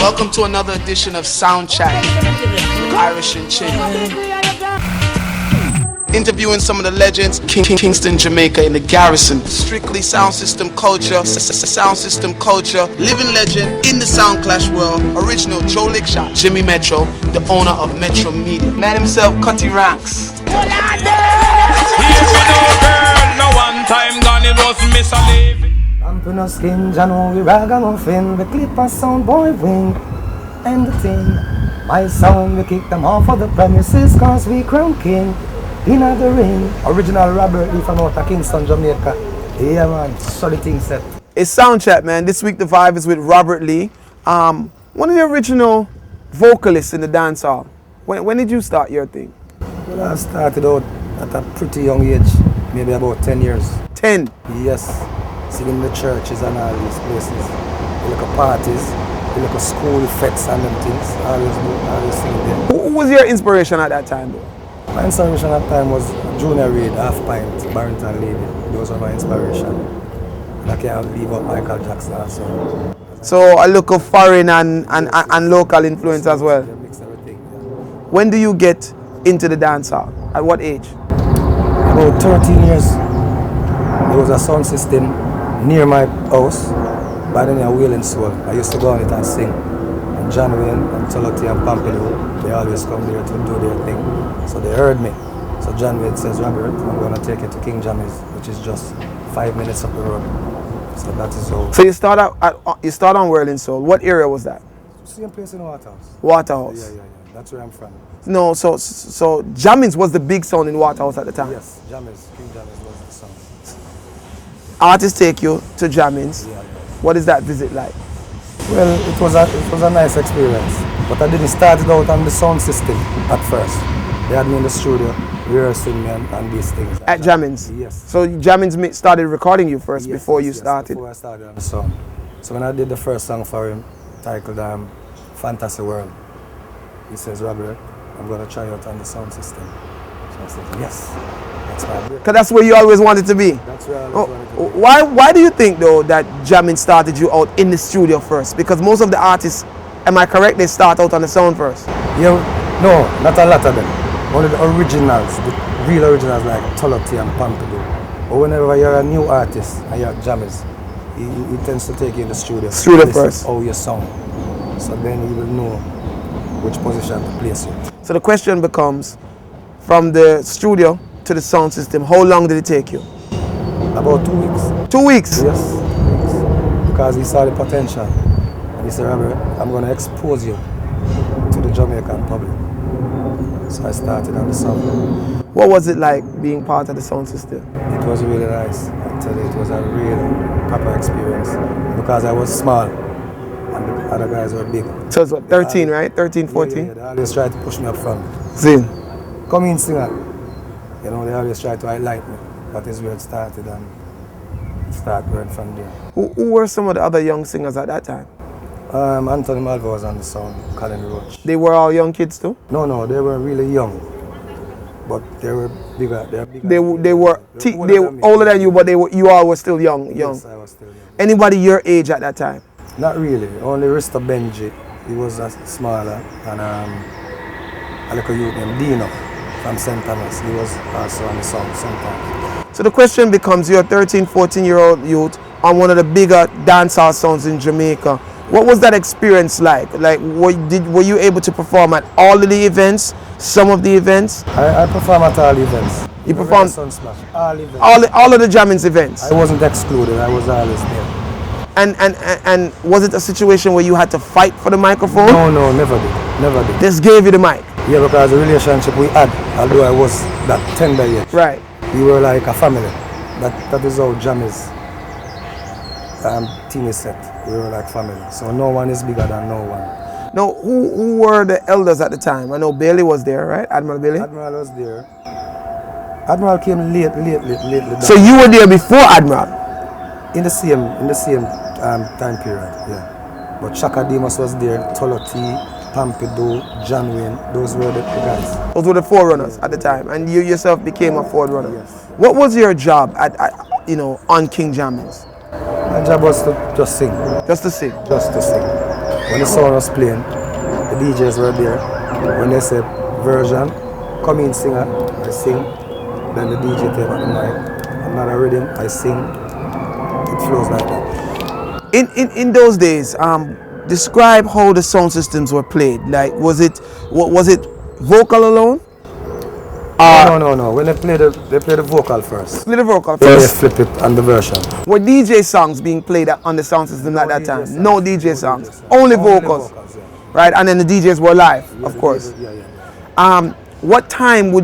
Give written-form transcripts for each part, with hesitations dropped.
Welcome to another edition of SoundChat with Irish and Chin. Interviewing some of the legends, Kingston, Jamaica in the Garrison. Strictly sound system culture, living legend in the sound clash world. Original Joe Lickshot, Jimmy Metro, the owner of Metro Media. Man himself, Cutty Ranks. Here for no girl, no one time gone, it was Miss Alive. I'm to no skin, Jano, we ragamuffin, the clipper sound boy wing, and the thing. My sound, we kick them off of the premises, cause we crown king. In the ring, original Robert Lee from out of Kingston, Jamaica. Yeah man, solid thing set. It's SoundChat, man. This week the vibe is with Robert Lee, one of the original vocalists in the dancehall. When did you start your thing? Well, I started out at a pretty young age, maybe about 10 years. 10? Yes, singing in the churches and all these places. We look at parties, we look at school fetes and them things. Always singing there. Who was your inspiration at that time though? My inspiration at the time was Junior Reid, Half Pint, Barrington Lady. Those were my inspiration. And I can't leave out Michael Jackson also. So a look of foreign and local influence as well. Mix everything. Yeah. When do you get into the dancehall? At what age? About 13 years. There was a sound system near my house, by the name of Wailing Soul. I used to go on it and sing. And John Wayne and Toloti and Pompidou, they always come there to do their thing. So they heard me. So John Wayne says, Robert, I'm going to take you to King Jammy's, which is just 5 minutes up the road. So that is all. So you start on Whirling Soul. What area was that? Same place in Waterhouse. Waterhouse. Yeah. That's where I'm from. No, so Jammins was the big sound in Waterhouse at the time. Yes, Jammy's, King Jammy's was the sound. Artists take you to Jammins. Yeah. What is that visit like? Well, it was a nice experience. But I didn't start it out on the sound system at first. They had me in the studio rehearsing me and these things. At Jammins? Yes. So Jammins started recording you first before you started? Before I started on the song. So when I did the first song for him, titled Fantasy World, he says, Robert, I'm going to try out on the sound system. So I said, yes, that's my break. Because that's where you always wanted to be? That's where I always wanted to be. Why do you think though that Jammins started you out in the studio first? Because most of the artists, am I correct, they start out on the sound first? Yeah, no, not a lot of them. Only the originals, the real originals like Toloti and Pompidou. But whenever you're a new artist and you're at Jammins, he tends to take you in the studio. Studio first. How you sound. So then he will know which position to place you. So the question becomes, from the studio to the sound system, how long did it take you? About 2 weeks. 2 weeks? Yes, 2 weeks. Because he saw the potential. And he said, Robert, I'm going to expose you to the Jamaican public. So I started on the song. What was it like being part of the sound system? It was really nice. I tell you, it was a real proper experience. Because I was small and the other guys were big. So it's what, 13, right? 13, 14? Yeah, they always try to push me up front. Zin. Come in, singer. You know, they always try to highlight me. That is where it started and start going from there. Who were some of the other young singers at that time? Anthony Malva was on the song, Colin Roach. They were all young kids too? No, they were really young. But they were bigger. They were older than you, but you all were still young. Yes, I was still young. Anybody your age at that time? Not really. Only Rista Benji. He was smaller. And a little youth named Dino from St. Thomas. He was also on the song sometimes. So the question becomes, you're a 13, 14-year-old youth on one of the bigger dancehall sounds in Jamaica. What was that experience like? Like, were you able to perform at all of the events, some of the events? I perform at all events. You performed all events. All of the Jammins events? I wasn't excluded, I was always there. And was it a situation where you had to fight for the microphone? No, never did. Just gave you the mic? Yeah, because the relationship we had, although I was that tender yet. Right. We were like a family. That is how Jammins team is set. We were like family. So no one is bigger than no one. Now, who were the elders at the time? I know Bailey was there, right? Admiral Bailey? Admiral was there. Admiral came late. So you were there before Admiral? In the same time period, yeah. But Chaka Demus was there, Toloti, Pompidou, John Wayne. Those were the guys. Those were the forerunners at the time, and you yourself became a forerunner. Yes. What was your job on King Jammins? My job was to just sing. Just to sing? Just to sing. when the sound was playing, the DJs were there. When they say version, come in singer, I sing. Then the DJ take out the mic. Another rhythm, I sing. It flows like that. In those days, describe how the sound systems were played. Like, was it vocal alone? No. When they play the vocal first. Play the vocal Then they first. flip it on the version. Were DJ songs being played on the sound system at that time? DJ No DJ songs. Only vocals. Yeah. Right, and then the DJs were live, of course. Yeah. What time were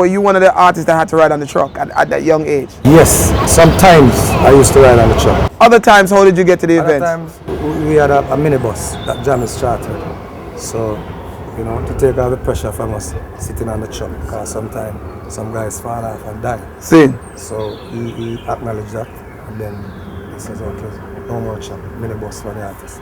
you one of the artists that had to ride on the truck at that young age? Yes, sometimes I used to ride on the truck. Other times, how did you get to the Other event? times we had a minibus that Jammy's chartered. So, you know, to take all the pressure from us sitting on the truck, because sometimes some guys fall off and die. See. So he acknowledged that, and then he says, okay, no more truck, minibus for the artist.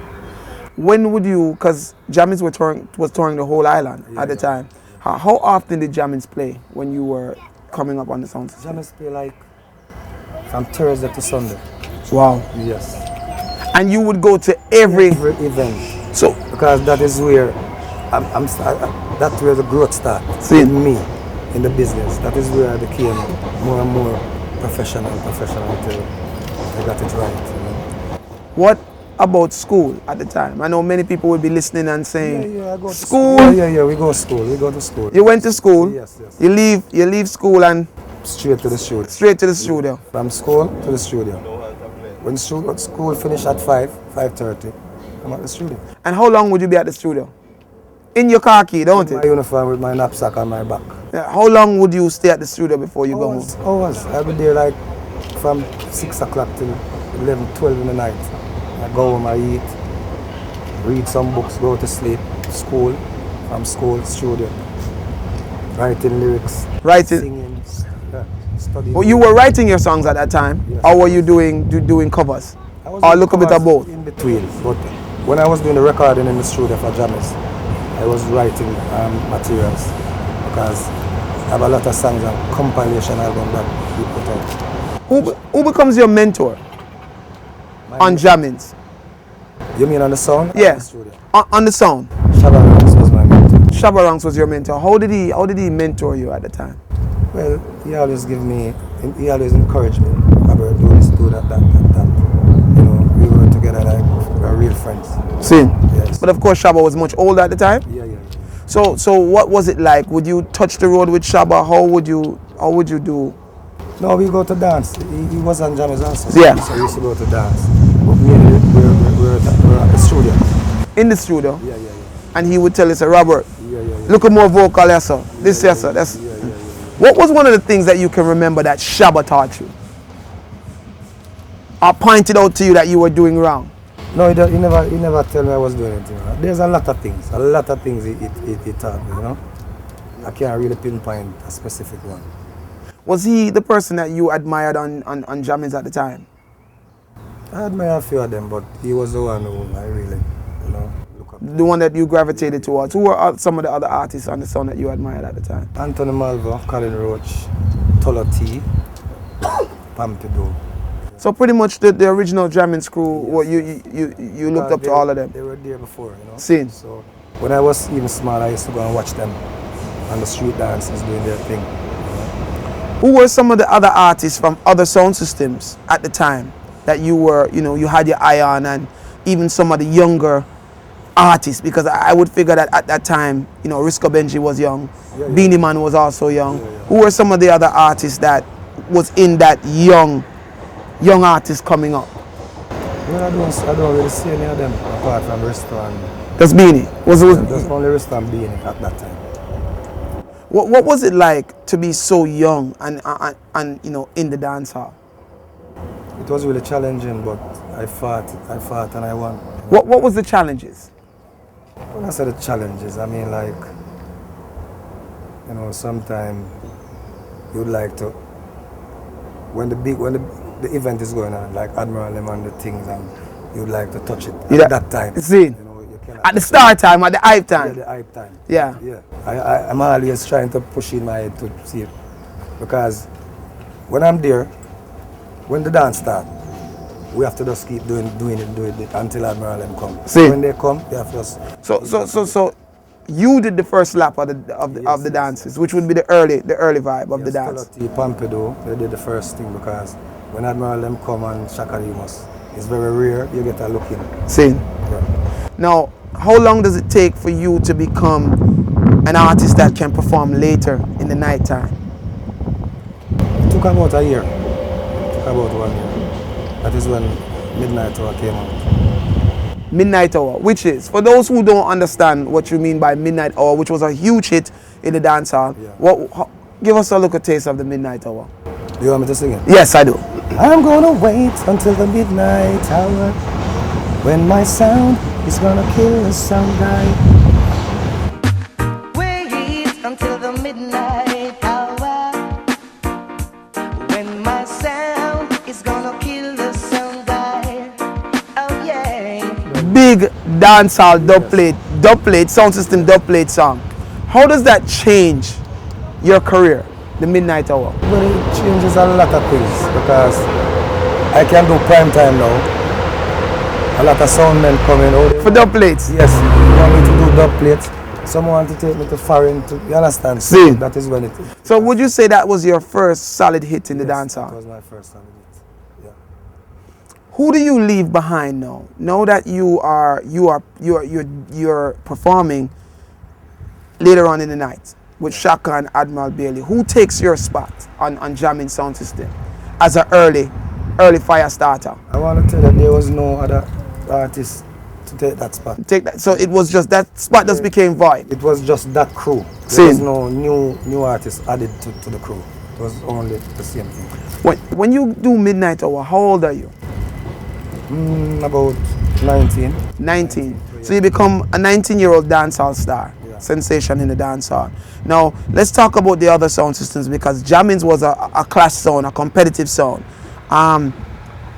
When would you, because Jammins was touring the whole island at the time. How often did Jammins play when you were coming up on the sound system? Jammins play like from Thursday to Sunday. Wow. Yes. And you would go to every event. So because that is where that's where the growth starts in me, in the business. That is where I became more and more professional until I got it right. You know? What about school at the time? I know many people would be listening and saying, I go to school. We go to school. We go to school. You went to school. Yes. You leave school and straight to the studio. Straight to the studio. From school to the studio. When school finished at 5:30, I'm at the studio. And how long would you be at the studio? In your car key, don't it? My uniform with my knapsack on my back. Yeah. How long would you stay at the studio before you go home? Hours. I'll be there like from 6 o'clock till 11, 12 in the night. I go home, I eat, read some books, go to sleep, school, from school, studio, writing lyrics, singing, studying. Well, you were writing your songs at that time, yes. Or were you doing covers? Or look a bit of both? In between, but when I was doing the recording in the studio for Jammers, I was writing materials because I have a lot of songs and compilation album that we put out. Who becomes your mentor? On Jammins. You mean on the sound? Yeah. On the studio? On the sound. Shabba Ranks was my mentor. Shabba Ranks was your mentor. How did he mentor you at the time? Well, he always encouraged me. Robert, do this, do that. You know, we were together like we're real friends. See? Yes. But of course Shabba was much older at the time? Yeah. So what was it like? Would you touch the road with Shabba? How would you do? No, we go to dance. He was on Jammers also. Yeah. So we used to go to dance. But me and him, we're at the studio. In the studio? Yeah. And he would tell us, Robert, Yeah. look at more vocal, yes sir. This, yes sir. That's. Yeah. What was one of the things that you can remember that Shabba taught you? Or pointed out to you that you were doing wrong? No, he never tell me I was doing anything wrong. There's a lot of things he taught me, you know. I can't really pinpoint a specific one. Was he the person that you admired on Jammins at the time? I admire a few of them, but he was the one who I really, you know, look up to. The one that you gravitated towards. Who were some of the other artists on the sound that you admired at the time? Anthony Malvo, Colin Roach, Tolo T, Pompidou. So pretty much the original Jammins crew, yes. What you looked up to all of them? They were there before, you know. Seen. So when I was even small, I used to go and watch them on the street dances doing their thing. Who were some of the other artists from other sound systems at the time that you were, you had your eye on, and even some of the younger artists? Because I would figure that at that time, Risco Benji was young, Beanie Man was also young. Who were some of the other artists that was in that young artists coming up? Well, I don't really see any of them apart from Risco and... That's Beanie? There's only Risco and Beanie at that time. What was it like to be so young and in the dance hall? It was really challenging, but I fought and I won. What was the challenges? When I say the challenges, I mean like, sometimes you'd like to, when the event is going on, like Admiral them and the things, and you'd like to touch it at that time. See? At the start time, at the hype time. Yeah, the hype time. Yeah. I'm always trying to push in my head to see it. Because when I'm there, when the dance starts, we have to just keep doing it until Admiral them come. See. When they come, we have to just... So you did the first lap of the dances, which would be the early vibe of the dance. Stoloti, Pompidou, they did the first thing because when Admiral them come and Shakarimus, it's very rare you get a look in. See. Yeah. Now, how long does it take for you to become an artist that can perform later in the night time? It took about a year. It took about 1 year. That is when Midnight Hour came out. Midnight Hour, which is, for those who don't understand what you mean by Midnight Hour, which was a huge hit in the dance hall, give us a little taste of the Midnight Hour. Do you want me to sing it? Yes, I do. I'm gonna wait until the midnight hour when my sound is gonna kill the sound guy. Wait until the midnight hour when my sound is gonna kill the sound guy. Oh yeah. Big dancehall dub plate, sound system dub plate song. How does that change your career, the Midnight Hour? Well, it changes a lot of things because I can do prime time now. A lot of sound men coming out. For dub plates? Yes, you want me to do dub plates. Someone want to take me to foreign, you understand? See. That is when it is. So would you say that was your first solid hit in the dancehall? That was my first solid hit. Yeah. Who do you leave behind now? Now that you're performing later on in the night with Shaka and Admiral Bailey. Who takes your spot on jamming sound system as an early fire starter? I want to tell you that there was no other artist to take that spot. Take that. So it was just that spot just became void. It was just that crew. There Same. was no new artist added to the crew. It was only the same thing. When you do Midnight Hour, how old are you? About 19. 19. So you become a 19-year-old dancehall star. Yeah. Sensation in the dancehall. Now, let's talk about the other sound systems because Jammins was a class sound, a competitive sound.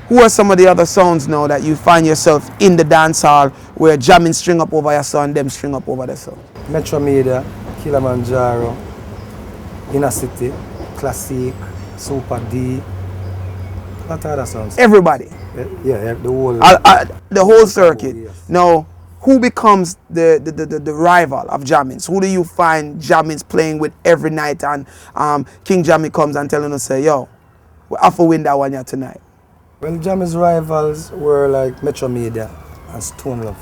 Who are some of the other sounds now that you find yourself in the dancehall where Jammins string up over your sound, them string up over the sound? Metro Media, Kilimanjaro, Inner City, Classic, Super D, what other sounds? Everybody. Yeah, the whole... the whole circuit. Yes. Now, who becomes the rival of Jammins? Who do you find Jammins playing with every night and King Jammy comes and telling us, say, yo, we have to win that one here tonight? Well, Jammy's rivals were like Metro Media and Stone Love.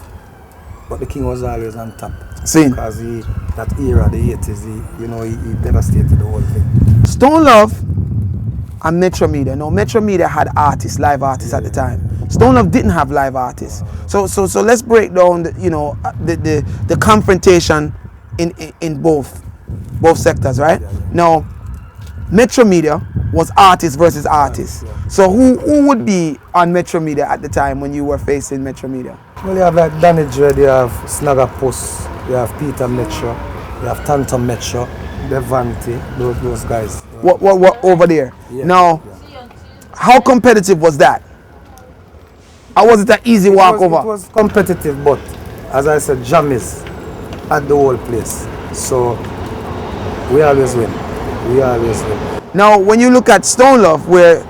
But the King was always on top. Seen. Because that era, the 80s, he devastated the whole thing. Stone Love and Metro Media. Now, Metro Media had artists, live artists at the time. Stone Love didn't have live artists. So let's break down the confrontation in both sectors, right? Yeah. Now, Metro Media was artist versus artist. Yeah. So who would be on Metro Media at the time when you were facing Metro Media? Well, you have like Danny Dread, you have Snagger Puss, you have Peter Metro, you have Tantum Metro, Devante, those guys. What over there? Yeah. Now, how competitive was that? Or was it an easy walkover? It was competitive, but as I said, Jammies at the whole place. So we always win. We always win. Now, when you look at Stone Love, where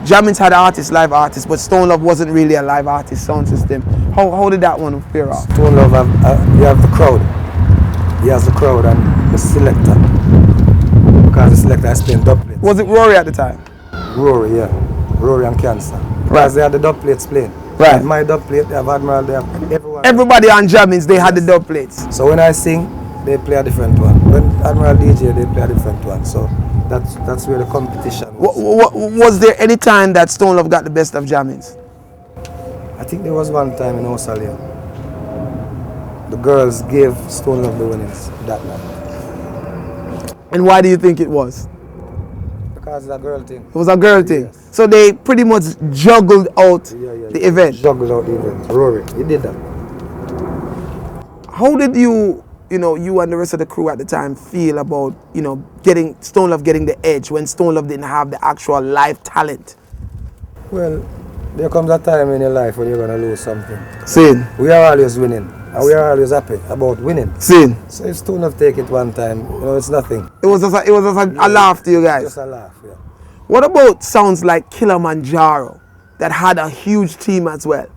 Jammins had artists, live artists, but Stone Love wasn't really a live artist sound system. How did that one fare out? Stone Love, you have the crowd. He has the crowd and the selector. Because the selector is playing dub plates. Was it Rory at the time? Rory, yeah. Rory and Cancer. Because they had the dub plates playing. Right. My dub plate, they have Admiral, they have everyone. Everybody on Jammins, they had the dub plates. So when I sing, they play a different one. When Admiral DJ, they play a different one. So that's where the competition was. Was there any time that Stone Love got the best of Jammins? I think there was one time in Osalia. The girls gave Stone Love the winnings that night. And why do you think it was? Because it's a girl thing. It was a girl thing. Yes. So they pretty much juggled out the event. Juggled out the event. Rory, he did that. How did you and the rest of the crew at the time feel about, getting Stone Love getting the edge when Stone Love didn't have the actual live talent? Well, there comes a time in your life when you're going to lose something. Seen. We are always winning. And we are always happy about winning. Seen. So if Stone Love take it one time, it's nothing. It was just a laugh to you guys. Just a laugh, yeah. What about sounds like Kilimanjaro? that had a huge team as well?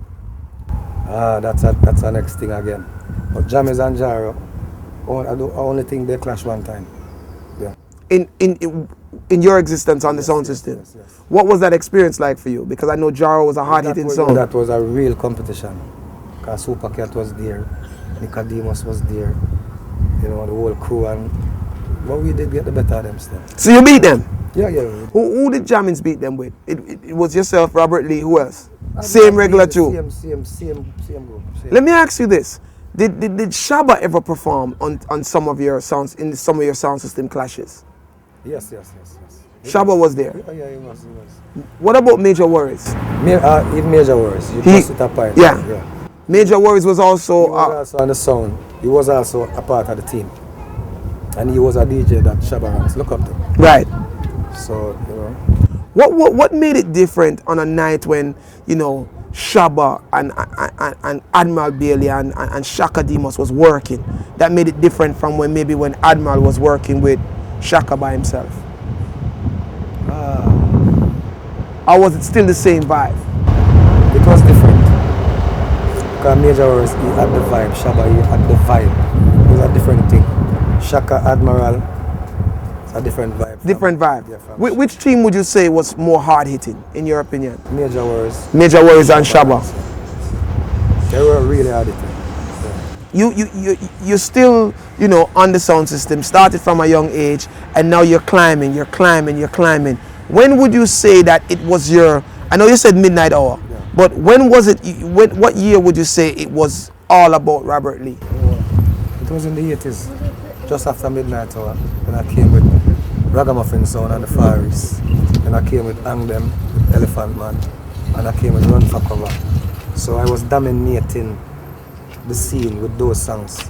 That's the next thing again. But Jammys and Jaro, I only think they clash one time. Yeah. In your existence on the sound system, yes. what was that experience like for you? Because I know Jaro was a hard-hitting song. That was a real competition. Because Supercat was there, Nicodemus was there, you know, the whole crew, but we did get the better of them still. So you beat them? Yeah. Who did Jammins beat them with? It was yourself, Robert Lee, who else? Same regular too? Same group. Let me ask you this. Did Shabba ever perform on some of your sounds, in some of your sound system clashes? Yes. Shabba was there? Yeah, he was. What about Major Worries? Even Major Worries, you just it apart. Yeah. Major Worries was also... He was also on the sound. He was also a part of the team. And he was a DJ that Shabba Ranks look up to. Right. So, you know. What made it different on a night when, you know, Shabba and Admiral Bailey and Shaka Demus was working? That made it different from when Admiral was working with Shaka by himself? Or was it still the same vibe? It was different. Because Major Worries, he had the vibe. Shabba, he had the vibe. It was a different thing. Shaka, Admiral, it's a different vibe. Different vibe. Yeah, which team would you say was more hard-hitting, in your opinion? Major Worries. Major Worries and Shabba. They were really hard-hitting. Yeah. You're still, you know, on the sound system, started from a young age, and now you're climbing. When would you say that it was your, I know you said midnight hour, yeah. But when was it, what year would you say it was all about Robert Lee? It was in the 80s, just after midnight hour, when I came with Ragamuffin Sound and the Far East. And I came with Angdem, Elephant Man, and I came with Run for Cover. So I was dominating the scene with those songs.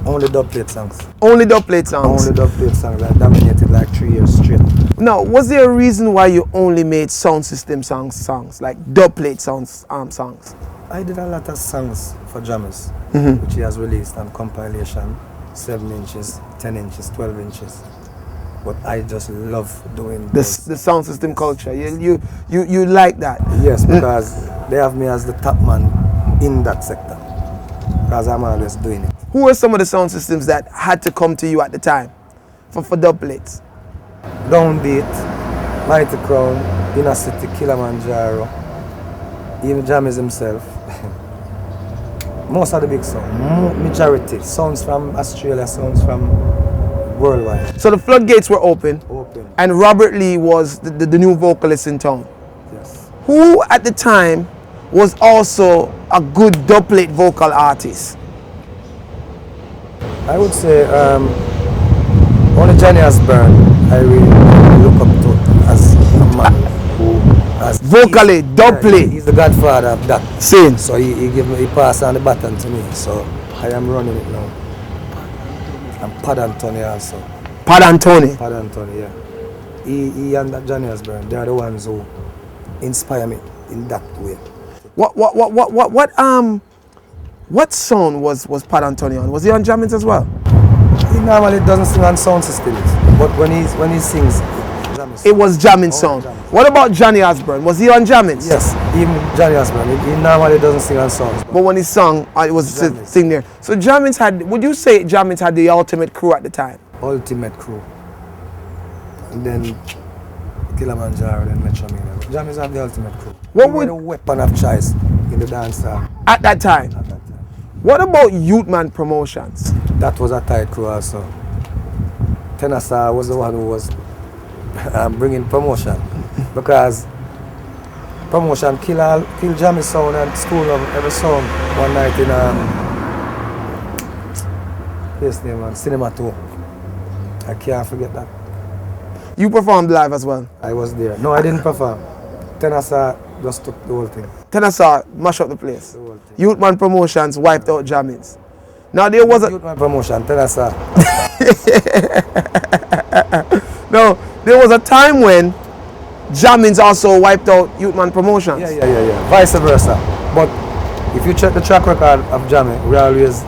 Only dubplate songs. Only dubplate songs? Only dubplate songs. I dominated like 3 years straight. Now, was there a reason why you only made sound system songs like dubplate songs? I did a lot of songs for Jammers, which he has released on compilation, 7 inches, 10 inches, 12 inches. But I just love doing the sound system culture. You like that? Yes, because they have me as the top man in that sector. Because I'm always doing it. Who were some of the sound systems that had to come to you at the time for dubplates? Downbeat, Mighty Crown, Inner City, Kilimanjaro, even Jammys himself. Most of the big songs, majority, sounds from Australia, sounds from worldwide. So the floodgates were open. Open. And Robert Lee was the new vocalist in town. Yes. Who at the time was also a good dubplate vocal artist? I would say only Johnny Osborne I really look up to as a man who has vocally, dubplate. He's the godfather of that. Same. So he passed on the baton to me. So I am running it now. And Pad Anthony also. Pad Anthony? Pad Anthony, yeah. He and that Johnny Osborne, they are the ones who inspire me in that way. What song was Pad Anthony on? Was he on Jammins as well? He normally doesn't sing on sound systems, but when he sings, it was Jammins song. What about Johnny Osborne? Was he on Jammins? Yes, even Johnny Osborne. He normally doesn't sing on songs. But when he sung, it was a thing there. So Jammins had, would you say Jammins had the ultimate crew at the time? Ultimate crew. And then Kilimanjaro, then Metro Mania. Jammins had the ultimate crew. What was the weapon of choice in the dance at that time? At that time. What about Youthman Promotions? That was a tight crew also. Tenasa was the one who was bringing promotion because promotion kill Jammy sound and School of every song one night in place name man, Cinema 2. I can't forget that. You performed live as well? I was there. No, I didn't perform. Tenasa just took the whole thing. Tenasa mashed up the place. Youthman Promotions wiped out Jammins. Now there was a Youthman Promotion, Tenasa. No, there was a time when Jammins also wiped out Youthman Promotions. Yeah. Vice versa. But if you check the track record of Jammin, we are winners.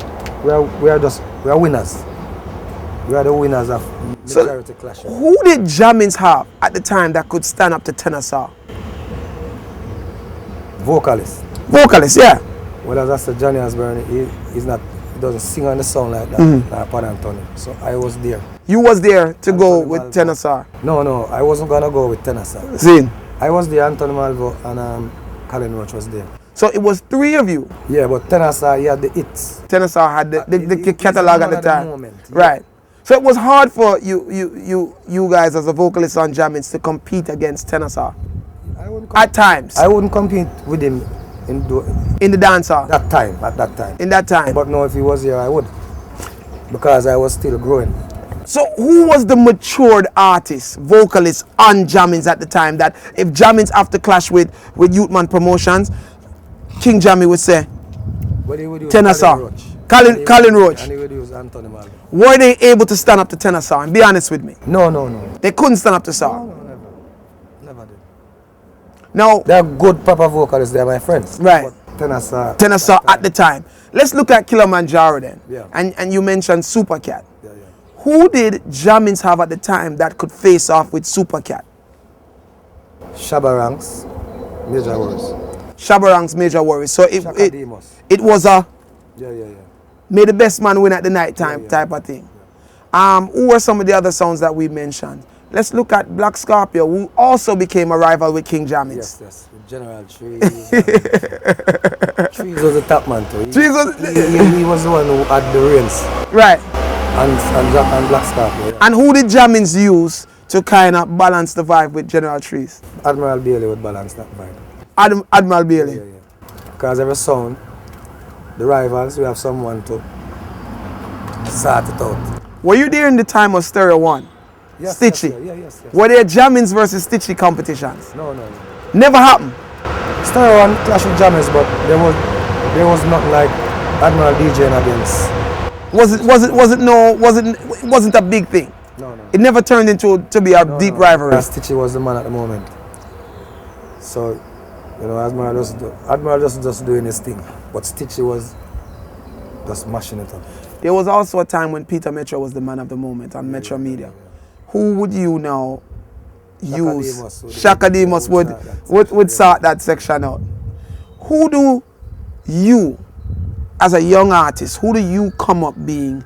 We are the winners of majority clashes. Who did Jammins have at the time that could stand up to Tenasa? vocalist. Vocalist, yeah. Well, as I said, Johnny Osborne, he doesn't sing on the song like that, like Pan Anthony. So I was there. You was there to go Anthony with Malvo. Tennessee. No, I wasn't gonna go with Tennessee. Zin. I was there, Anthony Malvo and Colin Roach was there. So it was 3 of you. Yeah, but Tennessee, he had the hits. Tennessee had the He's catalog the at the man time. moment, yeah. Right. So it was hard for you guys as a vocalist on Jammins to compete against Tennessee at times. I wouldn't compete with him in the dancer. at that time. In that time. But no, if he was here, I would. Because I was still growing. So who was the matured artist, vocalist on Jammins at the time that if Jammins have to clash with Youthman Promotions, King Jammy would say, But he would use Tennessee. Colin Roach. And he would use Anthony Malvo. Were they able to stand up to Tennessee? And be honest with me. No. They couldn't stand up to Saw. No, never did. Now, They're good proper vocalists, they're my friends. Right. But Tennessee at the time. Let's look at Kilimanjaro then. Yeah. And you mentioned Supercat. Yeah. Who did Jammins have at the time that could face off with Supercat? Shabaranks, Major Worries. Shabarang's Major Worries. So Shaka Demos. it was a Yeah. may the best man win at the night time type of thing. Who were some of the other sounds that we mentioned? Let's look at Black Scorpio, who also became a rival with King Jammins. Yes. With General Trees. Trees was the top man too. Trees was- he was the one who had the reins. Right. And Black Scorpio. Yeah. And who did Jammins use to kind of balance the vibe with General Trees? Admiral Bailey would balance that vibe. Admiral Bailey. Yeah. Because every sound, the rivals, we have someone to sort it out. Were you there in the time of Stereo 1? Yes, Stitchy? Yes. Were there Jammins versus Stitchy competitions? No. Never happened. Stereo One clash with Jammers, but there was not like Admiral DJing against. It wasn't a big thing. No. It never turned into to be a deep rivalry. Stitchy was the man at the moment. So, Admiral just doing his thing, but Stitchy was just mashing it up. There was also a time when Peter Metro was the man of the moment on Metro Media. Who would you now use? Shaka Demus would sort that section out. Who do you, as a young artist, who do you come up being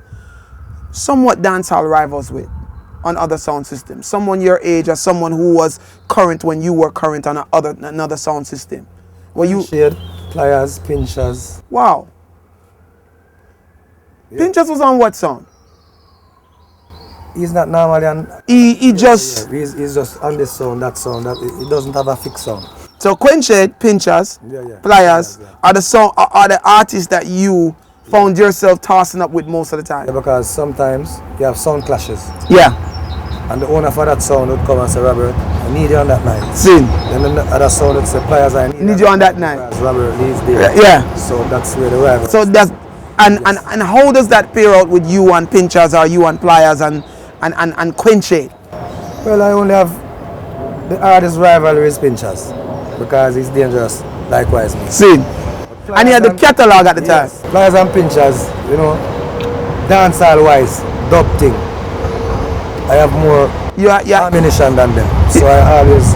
somewhat dancehall rivals with on other sound systems? Someone your age or someone who was current when you were current on another sound system? Were you Shade, Pliers, Pinchers. Wow. Yeah. Pinchers was on what sound? He's not normally on. He just He's just on this sound, that sound. He doesn't have a fixed sound. So Quenched, Pinchers, Pliers are the artists that you found yourself tossing up with most of the time. Yeah, because sometimes you have sound clashes. Yeah. And the owner for that sound would come and say, Robert, I need you on that night. Sin. Then the other sound would say, Pliers, I Need you on that night. Robert, he's there. Yeah. So that's where the rival. So that's and how does that pair out with you and Pinchers or you and Pliers and Quenched? Well, I only have the hardest rivalry is Pinchers because he's dangerous. Likewise, me. Sin. And he had the catalog at the time. Pliers and Pinchers, dancehall wise, dub thing. I have more ammunition than them, so I always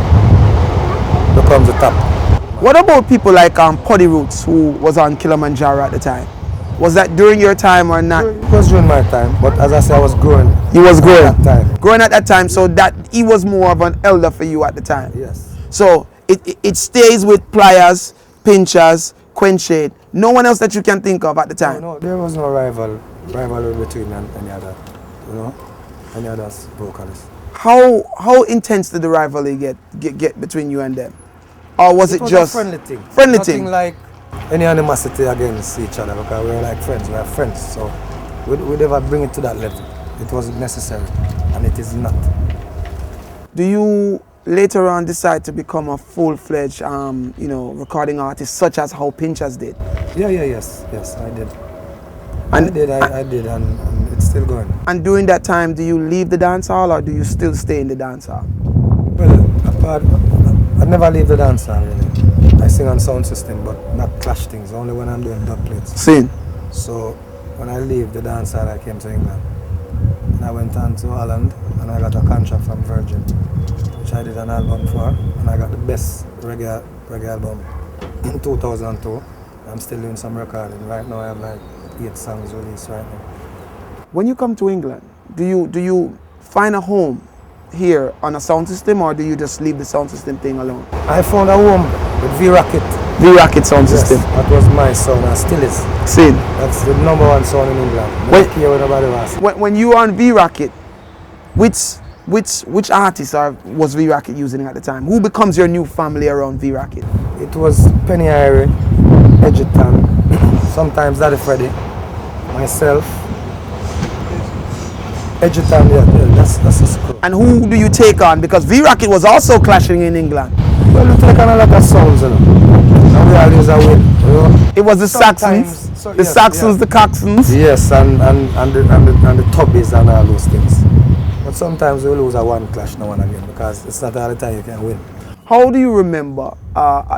become the top. What about people like Puddy Roots, who was on Kilimanjaro at the time? Was that during your time or not? It was during my time, but as I said, I was growing. He was growing at that time. Growing at that time, so that he was more of an elder for you at the time. Yes. So it stays with Pliers, Pinchers, Quenched. No one else that you can think of at the time. No, there was no rivalry between any other, any other vocalists. How intense did the rivalry get between you and them? Or was it was just a friendly thing? Friendly Nothing thing. like any animosity against each other because we're like friends. We are friends, so we never bring it to that level. It wasn't necessary, and it is not. Do you later on decide to become a full-fledged, recording artist, such as how Pinchers did? Yes, I did. And I did, and it's still going. And during that time, do you leave the dance hall or do you still stay in the dance hall? Well, I never leave the dance hall really. I sing on sound system, but not clash things. Only when I'm doing dub plates. Sing. So when I leave the dance hall, I came to England. And I went on to Holland, and I got a contract from Virgin, which I did an album for, and I got the best reggae album in 2002. I'm still doing some recording. Right now I have like 8 songs released right now. When you come to England, do you find a home here on a sound system, or do you just leave the sound system thing alone? I found a home with V-Racket. V-Racket sound Yes, system. that was my sound and still is. See, That's the #1 sound in England. I Wait. don't care what nobody was. when you were on V-Racket, which artists was V-Racket using at the time? Who becomes your new family around V-Racket? It was Penny Irie, Edgerton, sometimes Daddy Freddy, myself. Edgerton, yeah, that's a school. And who do you take on? Because V-Racket was also clashing in England. Well, we take on a lot of sounds, you know. And we all use a win. You know? It was the Sometimes, Saxons, so- the yes, Saxons, yeah. the Coxons. Yes, and the Tubbies and all those things. But sometimes we lose a one clash now and again because it's not all the time you can win. How do you remember?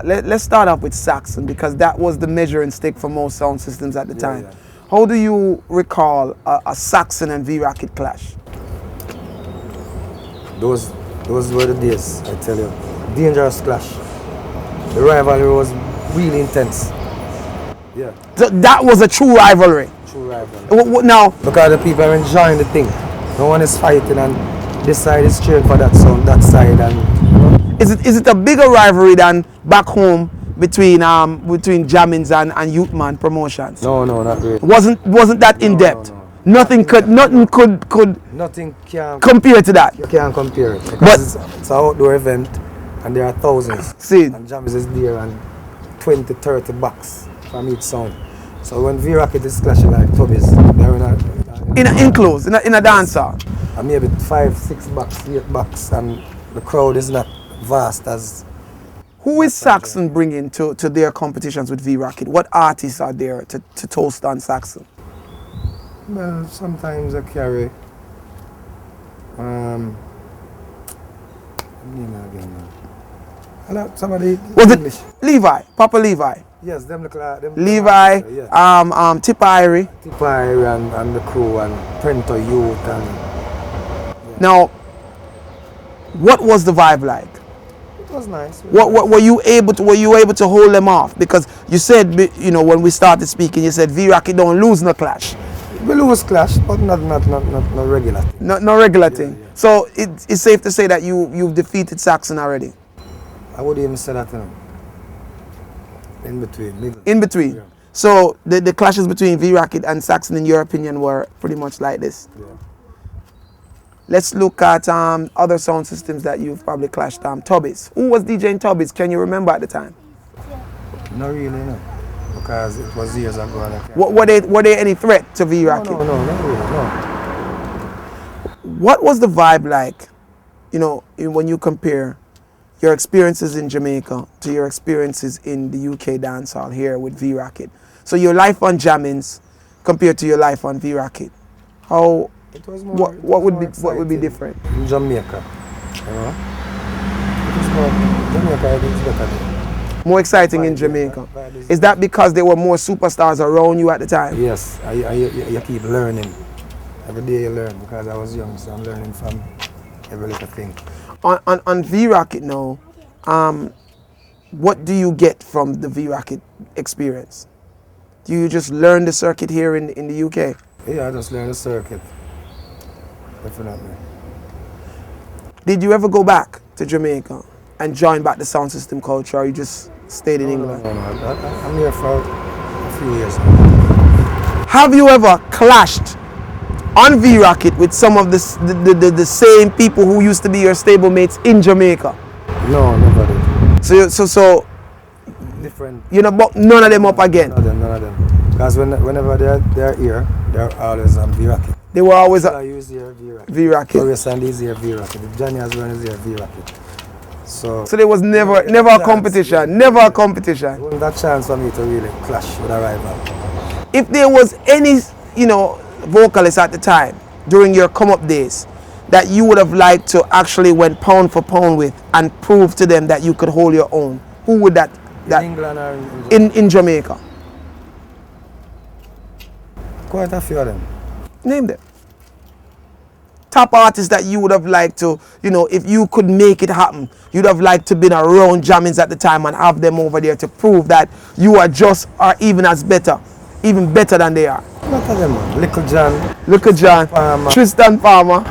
Let's start off with Saxon, because that was the measuring stick for most sound systems at the time. yeah. How do you recall a Saxon and V-Racket clash? Those were the days, I tell you. Dangerous clash. The rivalry was really intense. Yeah, That was a true rivalry. true rivalry. Now, Because the people are enjoying the thing. No one is fighting and this side is cheering for that sound, that side, and you know. is it a bigger rivalry than back home between Jammins and Youthman Promotions? No, not really. Wasn't that in depth? no. Nothing could Nothing can compare to that. you can't compare it because it's an outdoor event and there are thousands. See, And Jammins is there and 20, 30 bucks from each sound. So when V-Racket is clashing like Tubbies, they're in a enclosed, in a dancer. and maybe 5, 6 bucks, 8 bucks, and the crowd is not vast as. Who is Saxon bringing to their competitions with V-Racket? What artists are there to toast on Saxon? Well, sometimes I carry. Somebody. Was English. it Levi, Papa Levi? Yes, them them Levi, yeah. Tip Irie. Tipire and the crew and Prento Youth and. Now, what was the vibe like? It was nice. What were you able to hold them off? Because you said, when we started speaking, you said V-Racket don't lose no clash. We lose clash, but not regular. No regular thing. yeah. So it's safe to say that you've defeated Saxon already. I would even say that, in between, middle. In between. Yeah. So the clashes between V-Racket and Saxon, in your opinion, were pretty much like this. Yeah. Let's look at other sound systems that you've probably clashed. Tubbies. Who was DJing Tubbies? Can you remember at the time? Not really, no. Because it was years ago. And I can't- Were they any threat to V-Racket? No, not really, no. What was the vibe like, when you compare your experiences in Jamaica to your experiences in the UK dancehall here with V-Racket? So your life on Jammins compared to your life on V-Racket. How? It was more. What would be different? In Jamaica, It was more Jamaica. I think it's better. More exciting in Jamaica. Is that because there were more superstars around you at the time? Yes, you keep learning. Every day you learn because I was young, so I'm learning from every little thing. On V-Racket now, what do you get from the V-Racket experience? Do you just learn the circuit here in the UK? Yeah, I just learned the circuit. Definitely. Did you ever go back to Jamaica and join back the sound system culture, or you just stayed in England? No, I'm here for a few years now. Have you ever clashed on V-Racket with some of the same people who used to be your stablemates in Jamaica? No, never did. So Different. you know, but none of them up again. None of them. Because whenever they're here, they're always on V-Racket. They were always I use here V-Racket. V-Racket. Glorious and is here V-Racket. Johnny Osborne is here V-Racket. So So there was never a competition. Never a competition. it wasn't that chance for me to really clash with a rival. If there was any, vocalist at the time during your come-up days that you would have liked to actually went pound for pound with and prove to them that you could hold your own, who would that In England or in in Jamaica? quite a few of them. Name them. top artists that you would have liked to, you know, if you could make it happen, you'd have liked to been around Jammins at the time and have them over there to prove that you are just or even as better, even better than they are? What are them, man? Little John. Little John, Palmer. Tristan Palmer,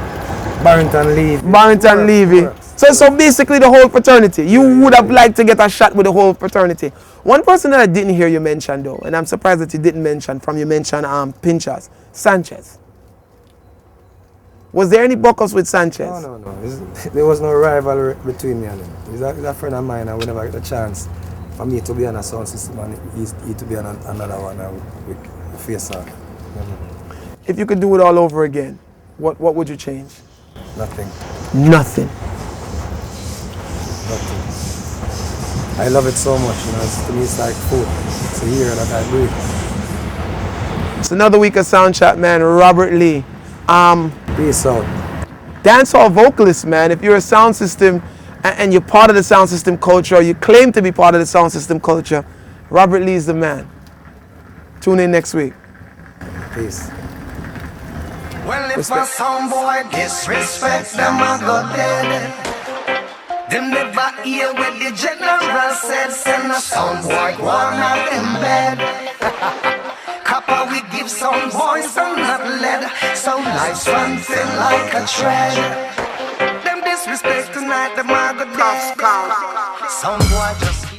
Barrington Levy. Barrington Levy. Works. So basically the whole fraternity. You would have liked to get a shot with the whole fraternity. One person that I didn't hear you mention though, and I'm surprised that you didn't mention from you mentioned Pinchers, Sanchez. Was there any buck-ups with Sanchez? No. There was no rivalry between me and him. He's a friend of mine, and we never get a chance for me to be on a sound system and he to be on another one, and we face off. If you could do it all over again, what would you change? Nothing. Nothing. I love it so much, you know. To me, it's like food. It's a year that I breathe. It's another week of SoundChat, man. Robert Lee. Peace out. Dancehall vocalist, man. If you're a sound system and you're part of the sound system culture, or you claim to be part of the sound system culture, Robert Lee is the man. Tune in next week. Peace. Well, if a sound boy disrespect them, I go dead. Them never hear what the general said. Send a sound boy go on out in bed. Copper we give some voice and not lead. So life something like a thread. Them disrespect tonight, them I go dead. Sound boy just